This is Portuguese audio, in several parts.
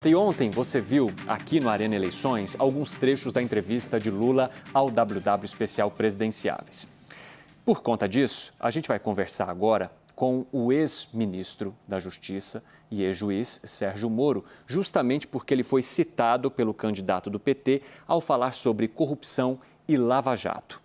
E ontem você viu aqui no Arena Eleições alguns trechos da entrevista de Lula ao WW Especial Presidenciáveis. Por conta disso, a gente vai conversar agora com o ex-ministro da Justiça e ex-juiz Sérgio Moro, justamente porque ele foi citado pelo candidato do PT ao falar sobre corrupção e lava-jato.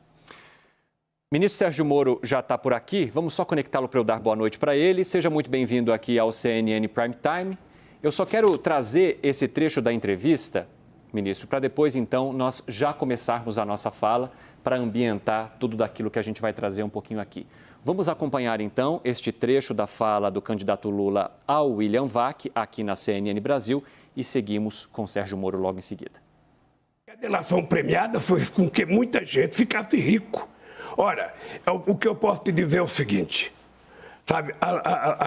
Ministro Sérgio Moro já está por aqui, vamos só conectá-lo para eu dar boa noite para ele. Seja muito bem-vindo aqui ao CNN Prime Time. Eu só quero trazer esse trecho da entrevista, ministro, para depois, então, nós já começarmos a nossa fala para ambientar tudo daquilo que a gente vai trazer um pouquinho aqui. Vamos acompanhar, então, este trecho da fala do candidato Lula ao William Vac, aqui na CNN Brasil, e seguimos com Sérgio Moro logo em seguida. A delação premiada foi com que muita gente ficasse rico. Ora, o que eu posso te dizer é o seguinte... Sabe,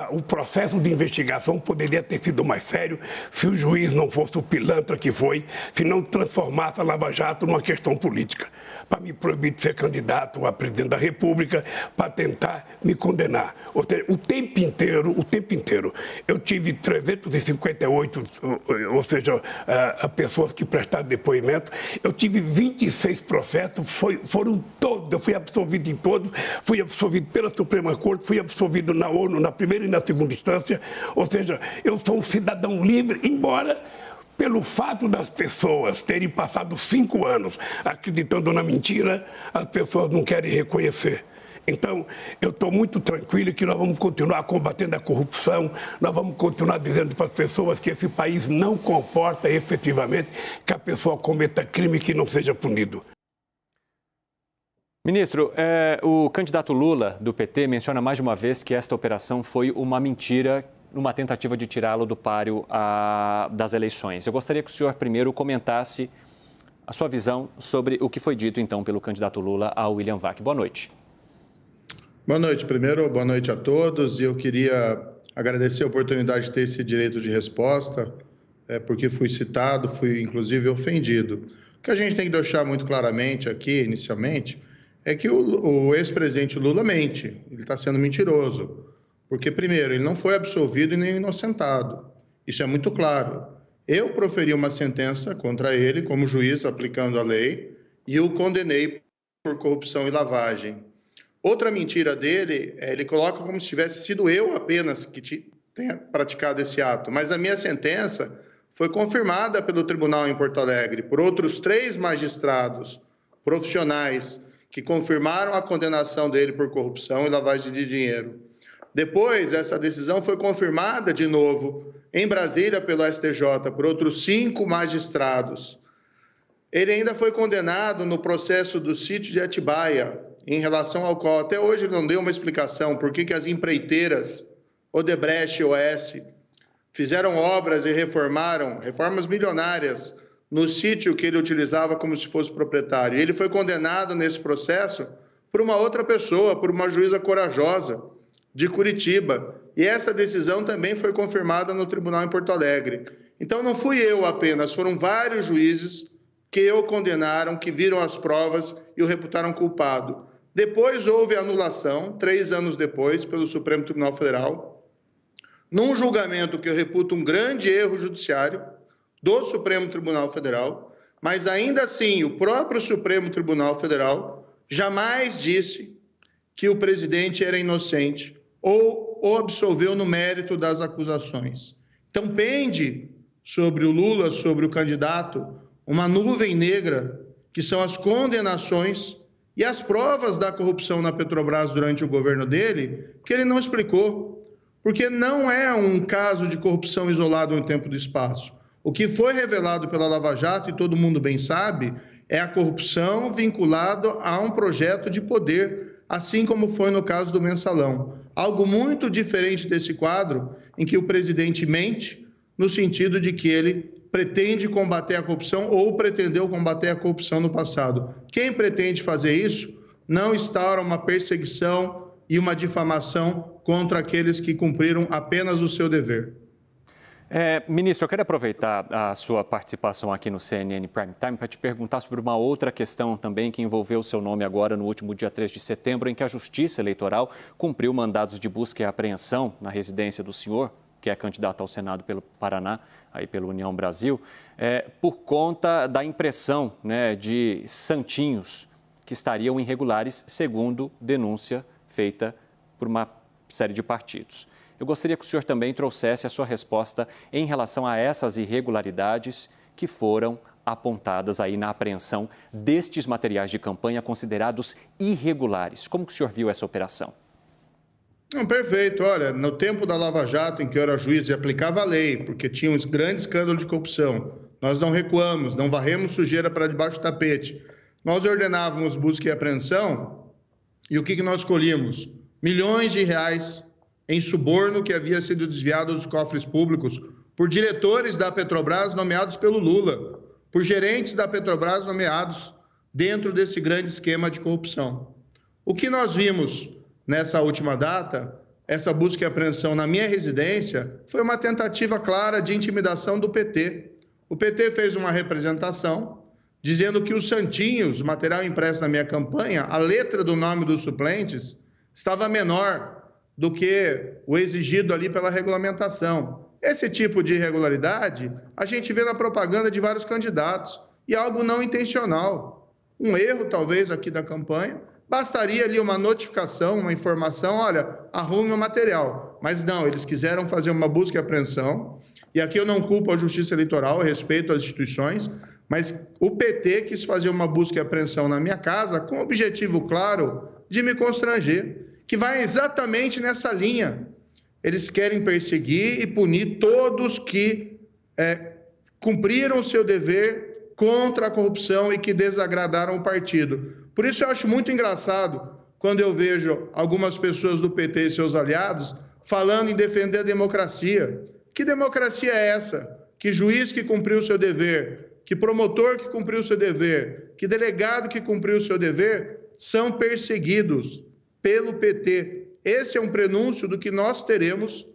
o processo de investigação poderia ter sido mais sério se o juiz não fosse o pilantra que foi, se não transformasse a Lava Jato numa questão política, para me proibir de ser candidato a presidente da República, para tentar me condenar. Ou seja, o tempo inteiro, eu tive 358, ou seja, pessoas que prestaram depoimento, eu tive 26 processos, foram todos, eu fui absolvido em todos, fui absolvido pela Suprema Corte, fui absolvido na ONU, na primeira e na segunda instância, ou seja, eu sou um cidadão livre, embora pelo fato das pessoas terem passado 5 anos acreditando na mentira, as pessoas não querem reconhecer. Então, eu estou muito tranquilo que nós vamos continuar combatendo a corrupção, nós vamos continuar dizendo para as pessoas que esse país não comporta efetivamente que a pessoa cometa crime que não seja punido. Ministro, o candidato Lula, do PT, menciona mais de uma vez que esta operação foi uma mentira, uma tentativa de tirá-lo do páreo das eleições. Eu gostaria que o senhor primeiro comentasse a sua visão sobre o que foi dito, então, pelo candidato Lula ao William Vac. Boa noite. Boa noite. Primeiro, boa noite a todos. E eu queria agradecer a oportunidade de ter esse direito de resposta, porque fui citado, fui, inclusive, ofendido. O que a gente tem que deixar muito claramente aqui, inicialmente, é que o ex-presidente Lula mente, ele está sendo mentiroso, porque, primeiro, ele não foi absolvido e nem inocentado, isso é muito claro. Eu proferi uma sentença contra ele, como juiz, aplicando a lei, e o condenei por corrupção e lavagem. Outra mentira dele, ele coloca como se tivesse sido eu apenas que tenha praticado esse ato, mas a minha sentença foi confirmada pelo tribunal em Porto Alegre, por outros 3 magistrados profissionais, que confirmaram a condenação dele por corrupção e lavagem de dinheiro. Depois, essa decisão foi confirmada de novo em Brasília pelo STJ por outros 5 magistrados. Ele ainda foi condenado no processo do sítio de Atibaia, em relação ao qual até hoje não deu uma explicação por que as empreiteiras Odebrecht e OS fizeram obras e reformaram, reformas milionárias, no sítio que ele utilizava como se fosse proprietário. Ele foi condenado nesse processo por uma outra pessoa, por uma juíza corajosa de Curitiba. E essa decisão também foi confirmada no tribunal em Porto Alegre. Então não fui eu apenas, foram vários juízes que o condenaram, que viram as provas e o reputaram culpado. Depois houve anulação, 3 anos depois, pelo Supremo Tribunal Federal, num julgamento que eu reputo um grande erro judiciário, do Supremo Tribunal Federal, mas ainda assim o próprio Supremo Tribunal Federal jamais disse que o presidente era inocente ou o absolveu no mérito das acusações. Então pende sobre o Lula, sobre o candidato, uma nuvem negra que são as condenações e as provas da corrupção na Petrobras durante o governo dele, que ele não explicou, porque não é um caso de corrupção isolado no tempo e do espaço. O que foi revelado pela Lava Jato, e todo mundo bem sabe, é a corrupção vinculada a um projeto de poder, assim como foi no caso do Mensalão. Algo muito diferente desse quadro, em que o presidente mente, no sentido de que ele pretende combater a corrupção ou pretendeu combater a corrupção no passado. Quem pretende fazer isso não instaura uma perseguição e uma difamação contra aqueles que cumpriram apenas o seu dever. Ministro, eu quero aproveitar a sua participação aqui no CNN Prime Time para te perguntar sobre uma outra questão também que envolveu o seu nome agora no último dia 3 de setembro, em que a Justiça Eleitoral cumpriu mandados de busca e apreensão na residência do senhor, que é candidato ao Senado pelo Paraná, aí pela União Brasil, por conta da impressão, né, de santinhos que estariam irregulares, segundo denúncia feita por uma série de partidos. Eu gostaria que o senhor também trouxesse a sua resposta em relação a essas irregularidades que foram apontadas aí na apreensão destes materiais de campanha considerados irregulares. Como que o senhor viu essa operação? Perfeito. Olha, no tempo da Lava Jato, em que eu era juiz e aplicava a lei, porque tinha um grande escândalo de corrupção, nós não recuamos, não varremos sujeira para debaixo do tapete. Nós ordenávamos busca e apreensão e o que nós escolhíamos? Milhões de reais em suborno que havia sido desviado dos cofres públicos por diretores da Petrobras nomeados pelo Lula, por gerentes da Petrobras nomeados dentro desse grande esquema de corrupção. O que nós vimos nessa última data, essa busca e apreensão na minha residência, foi uma tentativa clara de intimidação do PT. O PT fez uma representação dizendo que os santinhos, o material impresso na minha campanha, a letra do nome dos suplentes, estava menor do que o exigido ali pela regulamentação. Esse tipo de irregularidade a gente vê na propaganda de vários candidatos e algo não intencional. Um erro, talvez, aqui da campanha, bastaria ali uma notificação, uma informação, olha, arrume o material. Mas não, eles quiseram fazer uma busca e apreensão, e aqui eu não culpo a Justiça Eleitoral, eu respeito as instituições, mas o PT quis fazer uma busca e apreensão na minha casa com o objetivo claro de me constranger, que vai exatamente nessa linha. Eles querem perseguir e punir todos que cumpriram o seu dever contra a corrupção e que desagradaram o partido. Por isso eu acho muito engraçado quando eu vejo algumas pessoas do PT e seus aliados falando em defender a democracia. Que democracia é essa? Que juiz que cumpriu o seu dever, que promotor que cumpriu o seu dever, que delegado que cumpriu o seu dever são perseguidos pelo PT. Esse é um prenúncio do que nós teremos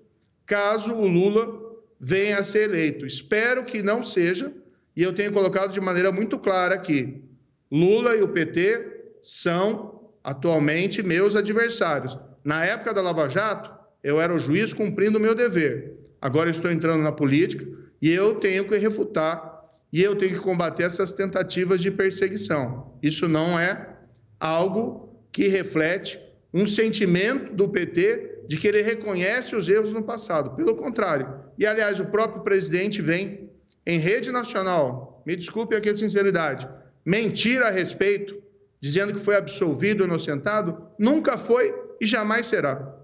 caso o Lula venha a ser eleito. Espero que não seja, e eu tenho colocado de maneira muito clara aqui, Lula e o PT são atualmente meus adversários. Na época da Lava Jato, eu era o juiz cumprindo o meu dever. Agora eu estou entrando na política e eu tenho que refutar e eu tenho que combater essas tentativas de perseguição. Isso não é algo que reflete um sentimento do PT de que ele reconhece os erros no passado. Pelo contrário. E, aliás, o próprio presidente vem em rede nacional, me desculpe aqui a sinceridade, mentir a respeito, dizendo que foi absolvido ou inocentado, nunca foi e jamais será.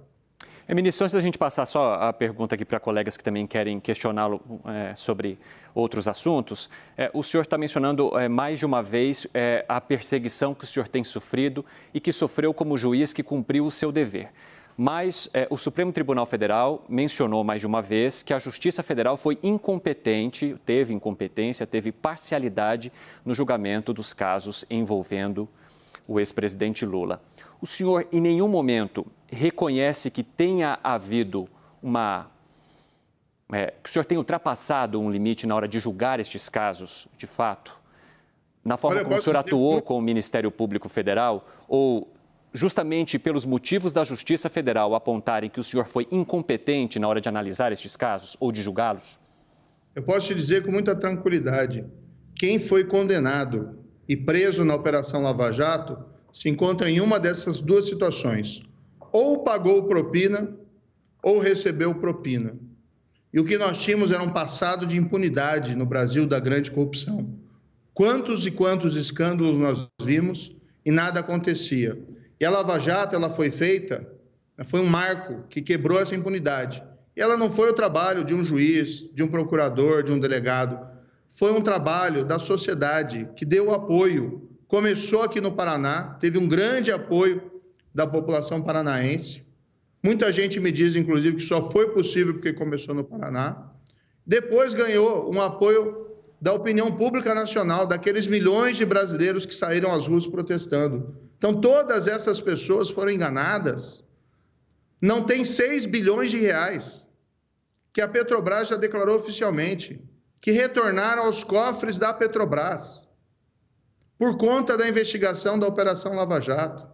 Ministro, antes da gente passar só a pergunta aqui para colegas que também querem questioná-lo sobre outros assuntos, o senhor está mencionando mais de uma vez a perseguição que o senhor tem sofrido e que sofreu como juiz que cumpriu o seu dever. Mas o Supremo Tribunal Federal mencionou mais de uma vez que a Justiça Federal foi incompetente, teve incompetência, teve parcialidade no julgamento dos casos envolvendo o ex-presidente Lula. O senhor, em nenhum momento, reconhece que tenha havido que o senhor tenha ultrapassado um limite na hora de julgar estes casos, de fato? Na forma como o senhor atuou com o Ministério Público Federal, ou justamente pelos motivos da Justiça Federal apontarem que o senhor foi incompetente na hora de analisar estes casos ou de julgá-los? Eu posso te dizer com muita tranquilidade, quem foi condenado e preso na Operação Lava Jato se encontra em uma dessas duas situações. Ou pagou propina, ou recebeu propina. E o que nós tínhamos era um passado de impunidade no Brasil da grande corrupção. Quantos e quantos escândalos nós vimos e nada acontecia. E a Lava Jato, ela foi feita, foi um marco que quebrou essa impunidade. E ela não foi o trabalho de um juiz, de um procurador, de um delegado. Foi um trabalho da sociedade que deu apoio. Começou aqui no Paraná, teve um grande apoio da população paranaense. Muita gente me diz, inclusive, que só foi possível porque começou no Paraná. Depois ganhou um apoio da opinião pública nacional, daqueles milhões de brasileiros que saíram às ruas protestando. Então, todas essas pessoas foram enganadas. Não tem 6 bilhões de reais que a Petrobras já declarou oficialmente, que retornaram aos cofres da Petrobras por conta da investigação da Operação Lava Jato.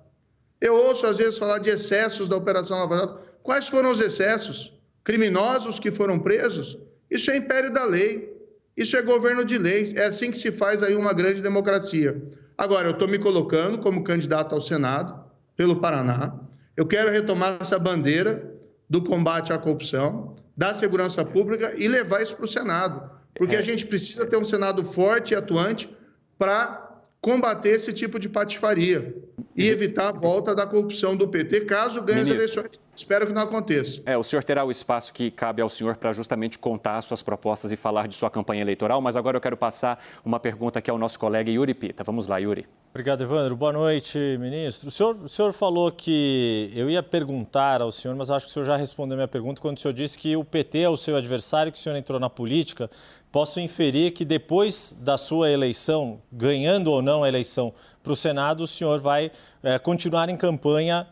Eu ouço, às vezes, falar de excessos da Operação Lava Jato. Quais foram os excessos? criminosos que foram presos, isso é império da lei, isso é governo de leis, é assim que se faz aí uma grande democracia. Agora, eu estou me colocando como candidato ao Senado, pelo Paraná, eu quero retomar essa bandeira do combate à corrupção, da segurança pública e levar isso para o Senado, porque a gente precisa ter um Senado forte e atuante para combater esse tipo de patifaria e evitar a volta da corrupção do PT, caso ganhe as eleições. Espero que não aconteça. O senhor terá o espaço que cabe ao senhor para justamente contar suas propostas e falar de sua campanha eleitoral, mas agora eu quero passar uma pergunta aqui ao nosso colega Yuri Pita. Vamos lá, Yuri. Obrigado, Evandro. Boa noite, ministro. O senhor falou que eu ia perguntar ao senhor, mas acho que o senhor já respondeu a minha pergunta quando o senhor disse que o PT é o seu adversário, que o senhor entrou na política. Posso inferir que depois da sua eleição, ganhando ou não a eleição para o Senado, o senhor vai continuar em campanha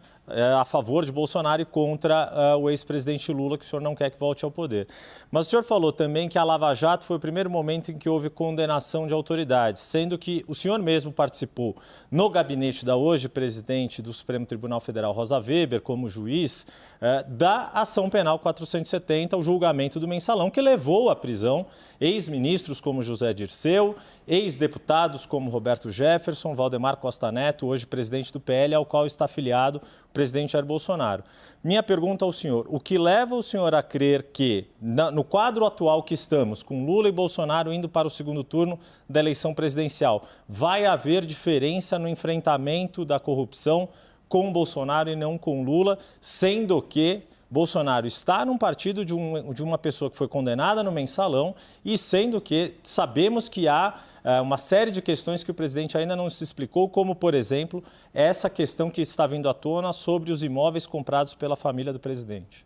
a favor de Bolsonaro e contra o ex-presidente Lula, que o senhor não quer que volte ao poder. Mas o senhor falou também que a Lava Jato foi o primeiro momento em que houve condenação de autoridades, sendo que o senhor mesmo participou no gabinete da hoje presidente do Supremo Tribunal Federal, Rosa Weber, como juiz, da ação penal 470, o julgamento do mensalão, que levou à prisão ex-ministros como José Dirceu, ex-deputados como Roberto Jefferson, Valdemar Costa Neto, hoje presidente do PL, ao qual está afiliado o presidente Jair Bolsonaro. Minha pergunta ao senhor, o que leva o senhor a crer que, no quadro atual que estamos, com Lula e Bolsonaro indo para o segundo turno da eleição presidencial, vai haver diferença no enfrentamento da corrupção com Bolsonaro e não com Lula, sendo que Bolsonaro está num partido de uma pessoa que foi condenada no mensalão e sendo que sabemos que há uma série de questões que o presidente ainda não se explicou, como, por exemplo, essa questão que está vindo à tona sobre os imóveis comprados pela família do presidente.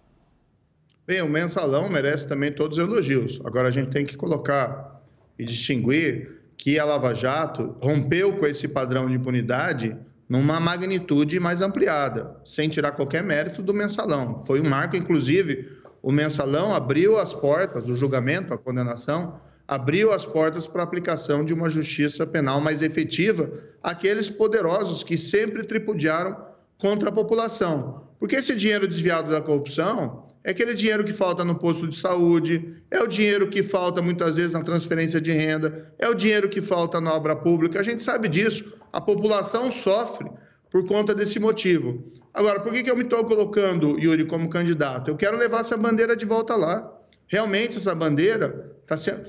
Bem, o mensalão merece também todos os elogios. Agora, a gente tem que colocar e distinguir que a Lava Jato rompeu com esse padrão de impunidade numa magnitude mais ampliada, sem tirar qualquer mérito do mensalão. Foi um marco, inclusive, o mensalão abriu as portas, o julgamento, a condenação, abriu as portas para a aplicação de uma justiça penal mais efetiva àqueles poderosos que sempre tripudiaram contra a população. Porque esse dinheiro desviado da corrupção é aquele dinheiro que falta no posto de saúde, é o dinheiro que falta muitas vezes na transferência de renda, é o dinheiro que falta na obra pública. A gente sabe disso. A população sofre por conta desse motivo. Agora, por que eu me estou colocando, Yuri, como candidato? Eu quero levar essa bandeira de volta lá. Realmente, essa bandeira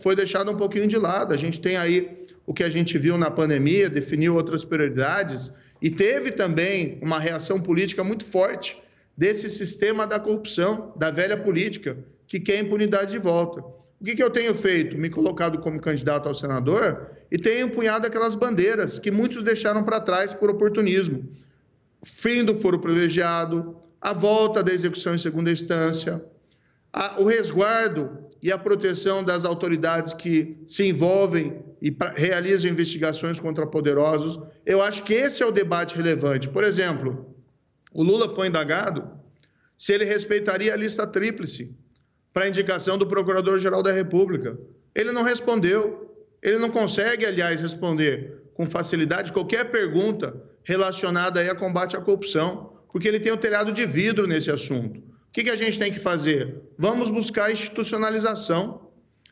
foi deixada um pouquinho de lado. A gente tem aí o que a gente viu na pandemia, definiu outras prioridades e teve também uma reação política muito forte desse sistema da corrupção, da velha política, que quer impunidade de volta. O que eu tenho feito? Me colocado como candidato ao senador e tenho empunhado aquelas bandeiras que muitos deixaram para trás por oportunismo. Fim do foro privilegiado, a volta da execução em segunda instância, o resguardo e a proteção das autoridades que se envolvem e realizam investigações contra poderosos. Eu acho que esse é o debate relevante. Por exemplo, o Lula foi indagado se ele respeitaria a lista tríplice para a indicação do Procurador-Geral da República. Ele não respondeu. Ele não consegue, aliás, responder com facilidade qualquer pergunta relacionada aí a combate à corrupção, porque ele tem o telhado de vidro nesse assunto. O que a gente tem que fazer? Vamos buscar a institucionalização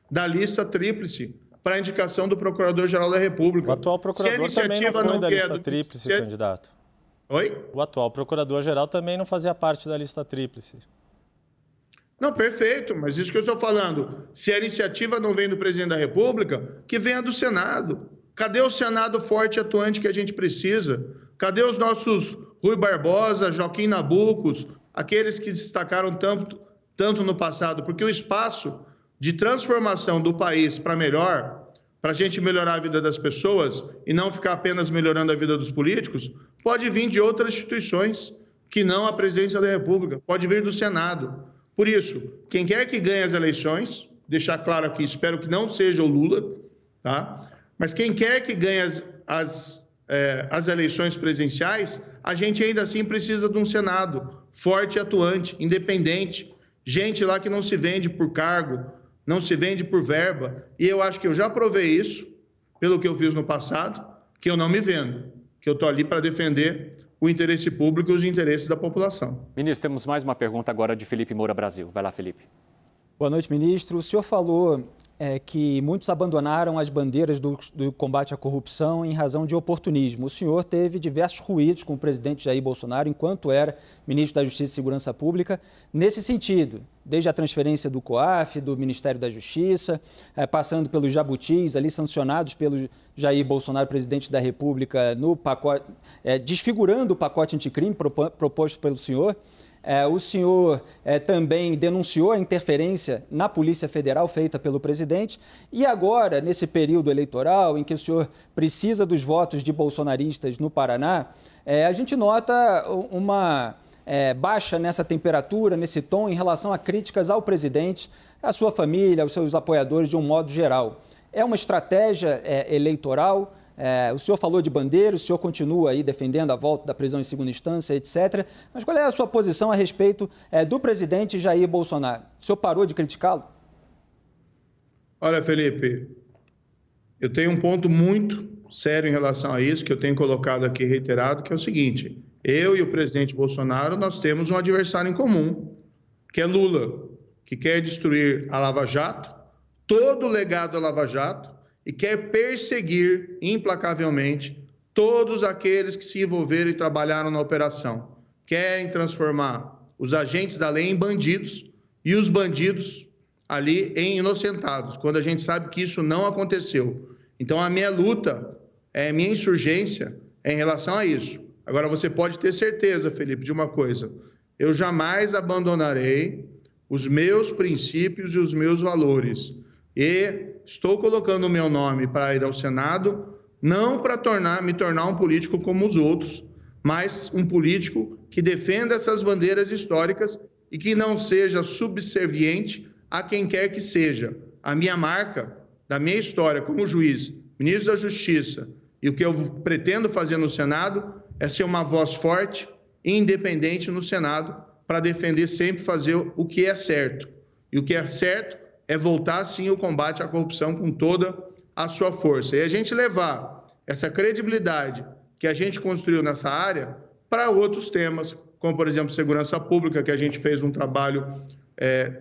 da lista tríplice para a indicação do Procurador-Geral da República. O atual procurador também não foi da lista tríplice, candidato. Oi? O atual procurador-geral também não fazia parte da lista tríplice. Não, perfeito, mas isso que eu estou falando. Se a iniciativa não vem do presidente da República, que venha do Senado. Cadê o Senado forte e atuante que a gente precisa? Cadê os nossos Rui Barbosa, Joaquim Nabucos, aqueles que destacaram tanto no passado? Porque o espaço de transformação do país para melhor, para a gente melhorar a vida das pessoas e não ficar apenas melhorando a vida dos políticos, pode vir de outras instituições que não a presidência da República, pode vir do Senado. Por isso, quem quer que ganhe as eleições, deixar claro aqui, espero que não seja o Lula, tá? Mas quem quer que ganhe as eleições presidenciais, a gente ainda assim precisa de um Senado forte e atuante, independente, gente lá que não se vende por cargo, não se vende por verba, e eu acho que eu já provei isso, pelo que eu fiz no passado, que eu não me vendo, que eu estou ali para defender o interesse público e os interesses da população. Ministro, temos mais uma pergunta agora de Felipe Moura Brasil. Vai lá, Felipe. Boa noite, ministro. O senhor falou que muitos abandonaram as bandeiras do combate à corrupção em razão de oportunismo. O senhor teve diversos ruídos com o presidente Jair Bolsonaro enquanto era ministro da Justiça e Segurança Pública nesse sentido, desde a transferência do COAF, do Ministério da Justiça, passando pelos jabutis ali sancionados pelo Jair Bolsonaro, presidente da República, no pacote, desfigurando o pacote anticrime proposto pelo senhor. O senhor também denunciou a interferência na Polícia Federal feita pelo presidente e agora, nesse período eleitoral em que o senhor precisa dos votos de bolsonaristas no Paraná, a gente nota uma baixa nessa temperatura, nesse tom, em relação a críticas ao presidente, à sua família, aos seus apoiadores de um modo geral. É uma estratégia eleitoral? O senhor falou de bandeira, o senhor continua aí defendendo a volta da prisão em segunda instância, etc. Mas qual é a sua posição a respeito do presidente Jair Bolsonaro? O senhor parou de criticá-lo? Olha, Felipe, eu tenho um ponto muito sério em relação a isso, que eu tenho colocado aqui reiterado, que é o seguinte: eu e o presidente Bolsonaro, nós temos um adversário em comum, que é Lula, que quer destruir a Lava Jato, todo o legado da Lava Jato, e quer perseguir implacavelmente todos aqueles que se envolveram e trabalharam na operação. Querem transformar os agentes da lei em bandidos e os bandidos ali em inocentados, quando a gente sabe que isso não aconteceu. Então, a minha luta, a minha insurgência é em relação a isso. Agora, você pode ter certeza, Felipe, de uma coisa: eu jamais abandonarei os meus princípios e os meus valores. E estou colocando o meu nome para ir ao Senado, não para me tornar um político como os outros, mas um político que defenda essas bandeiras históricas e que não seja subserviente a quem quer que seja. A minha marca, da minha história como juiz, ministro da Justiça, e o que eu pretendo fazer no Senado é ser uma voz forte e independente no Senado para defender sempre fazer o que é certo. E o que é certo é voltar, sim, o combate à corrupção com toda a sua força. E a gente levar essa credibilidade que a gente construiu nessa área para outros temas, como, por exemplo, segurança pública, que a gente fez um trabalho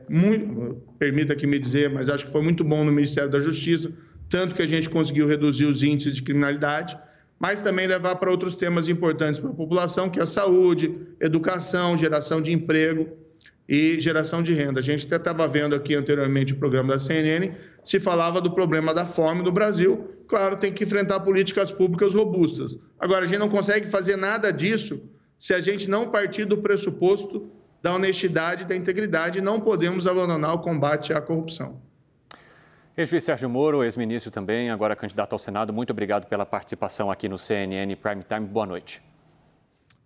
muito, permita que me dizer, mas acho que foi muito bom no Ministério da Justiça, tanto que a gente conseguiu reduzir os índices de criminalidade, mas também levar para outros temas importantes para a população, que é a saúde, educação, geração de emprego e geração de renda. A gente até estava vendo aqui anteriormente o programa da CNN, se falava do problema da fome no Brasil. Claro, tem que enfrentar políticas públicas robustas. Agora, a gente não consegue fazer nada disso se a gente não partir do pressuposto da honestidade e da integridade. Não podemos abandonar o combate à corrupção. Ex-juiz Sérgio Moro, ex-ministro também, agora candidato ao Senado, muito obrigado pela participação aqui no CNN Prime Time. Boa noite.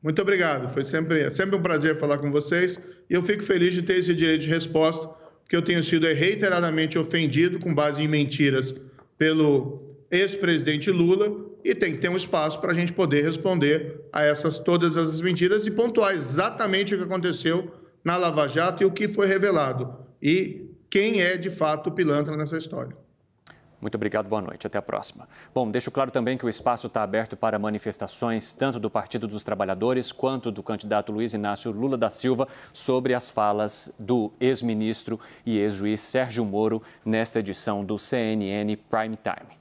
Muito obrigado, foi sempre um prazer falar com vocês e eu fico feliz de ter esse direito de resposta, porque eu tenho sido reiteradamente ofendido com base em mentiras pelo ex-presidente Lula e tem que ter um espaço para a gente poder responder a todas essas mentiras e pontuar exatamente o que aconteceu na Lava Jato e o que foi revelado e quem é de fato o pilantra nessa história. Muito obrigado, boa noite, até a próxima. Bom, deixo claro também que o espaço está aberto para manifestações tanto do Partido dos Trabalhadores quanto do candidato Luiz Inácio Lula da Silva sobre as falas do ex-ministro e ex-juiz Sérgio Moro nesta edição do CNN Prime Time.